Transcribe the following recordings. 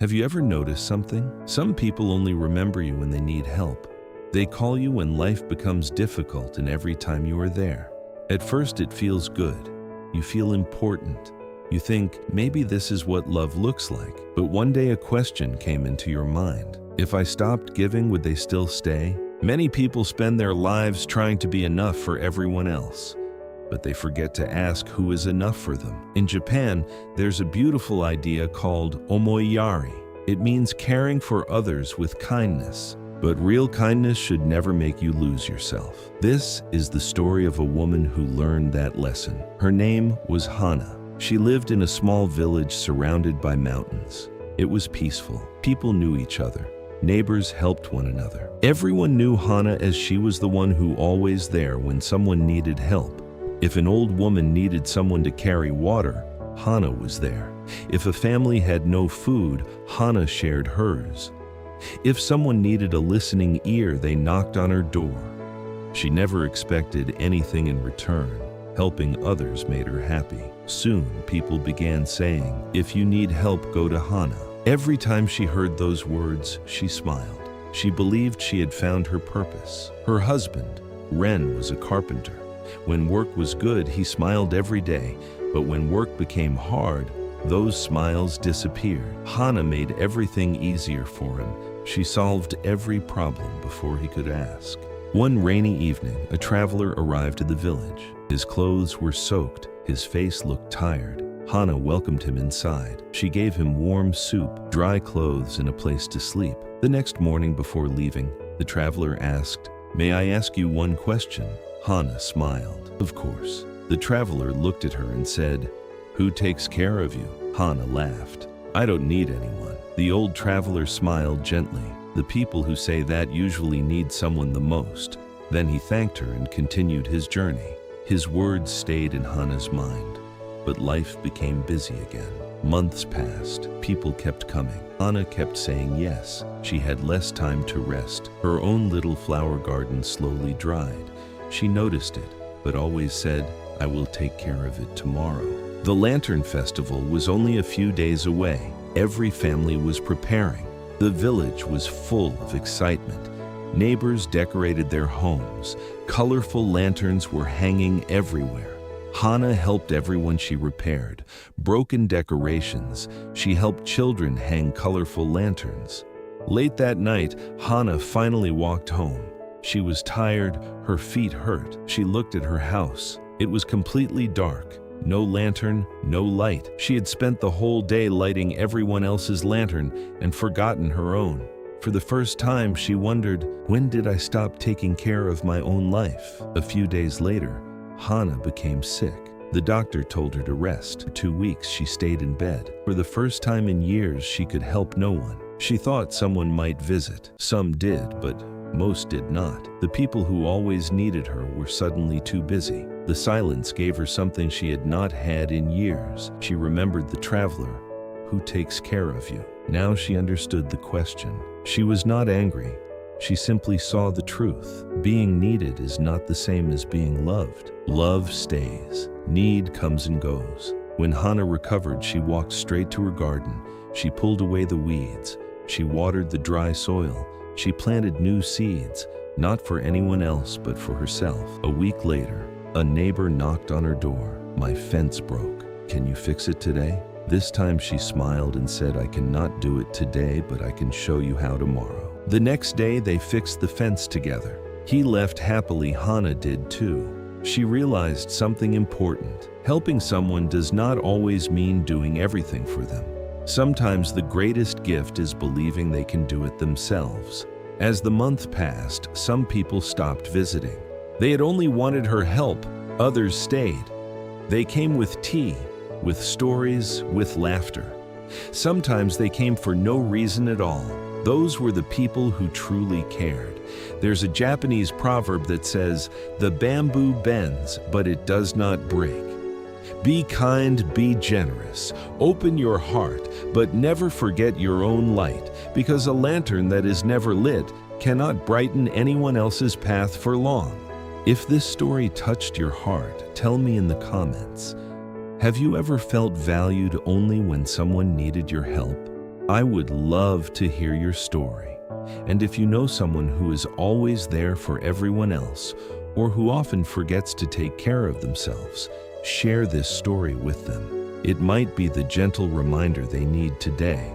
Have you ever noticed something? Some people only remember you when they need help. They call you when life becomes difficult, and every time you are there. At first it feels good. You feel important. You think, maybe this is what love looks like. But one day a question came into your mind. If I stopped giving, would they still stay? Many people spend their lives trying to be enough for everyone else, but they forget to ask who is enough for them. In Japan, there's a beautiful idea called omoiyari. It means caring for others with kindness. But real kindness should never make you lose yourself. This is the story of a woman who learned that lesson. Her name was Hana. She lived in a small village surrounded by mountains. It was peaceful. People knew each other. Neighbors helped one another. Everyone knew Hana as she was the one who always there when someone needed help. If an old woman needed someone to carry water, Hana was there. If a family had no food, Hana shared hers. If someone needed a listening ear, they knocked on her door. She never expected anything in return. Helping others made her happy. Soon, people began saying, "If you need help, go to Hana." Every time she heard those words, she smiled. She believed she had found her purpose. Her husband, Ren, was a carpenter. When work was good, he smiled every day, but when work became hard, those smiles disappeared. Hana made everything easier for him. She solved every problem before he could ask. One rainy evening, a traveler arrived at the village. His clothes were soaked. His face looked tired. Hana welcomed him inside. She gave him warm soup, dry clothes, and a place to sleep. The next morning before leaving, the traveler asked, "May I ask you one question?" Hana smiled. "Of course." The traveler looked at her and said, "Who takes care of you?" Hana laughed. "I don't need anyone." The old traveler smiled gently. The people who say that usually need someone the most. Then he thanked her and continued his journey. His words stayed in Hana's mind, but life became busy again. Months passed. People kept coming. Hana kept saying yes. She had less time to rest. Her own little flower garden slowly dried. She noticed it, but always said, "I will take care of it tomorrow." The Lantern Festival was only a few days away. Every family was preparing. The village was full of excitement. Neighbors decorated their homes. Colorful lanterns were hanging everywhere. Hana helped everyone she repaired. Broken decorations. She helped children hang colorful lanterns. Late that night, Hana finally walked home. She was tired, her feet hurt. She looked at her house. It was completely dark. No lantern, no light. She had spent the whole day lighting everyone else's lantern and forgotten her own. For the first time, she wondered, when did I stop taking care of my own life? A few days later, Hana became sick. The doctor told her to rest. For 2 weeks, she stayed in bed. For the first time in years, she could help no one. She thought someone might visit. Some did, but most did not. The people who always needed her were suddenly too busy. The silence gave her something she had not had in years. She remembered the traveler, "Who takes care of you?" Now she understood the question. She was not angry. She simply saw the truth. Being needed is not the same as being loved. Love stays. Need comes and goes. When Hana recovered, she walked straight to her garden. She pulled away the weeds. She watered the dry soil. She planted new seeds, not for anyone else but for herself. A week later, a neighbor knocked on her door. "My fence broke. Can you fix it today?" This time she smiled and said, "I cannot do it today, but I can show you how tomorrow." The next day they fixed the fence together. He left happily. Hana did too. She realized something important. Helping someone does not always mean doing everything for them. Sometimes the greatest gift is believing they can do it themselves. As the month passed, some people stopped visiting. They had only wanted her help. Others stayed. They came with tea, with stories, with laughter. Sometimes they came for no reason at all. Those were the people who truly cared. There's a Japanese proverb that says, "The bamboo bends, but it does not break." Be kind, be generous, open your heart, but never forget your own light, because a lantern that is never lit cannot brighten anyone else's path for long. If this story touched your heart, tell me in the comments. Have you ever felt valued only when someone needed your help? I would love to hear your story. And if you know someone who is always there for everyone else, or who often forgets to take care of themselves, share this story with them. It might be the gentle reminder they need today.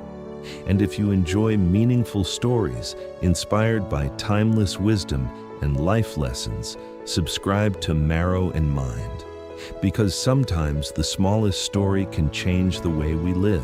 And if you enjoy meaningful stories inspired by timeless wisdom and life lessons, subscribe to Marrow and Mind. Because sometimes the smallest story can change the way we live.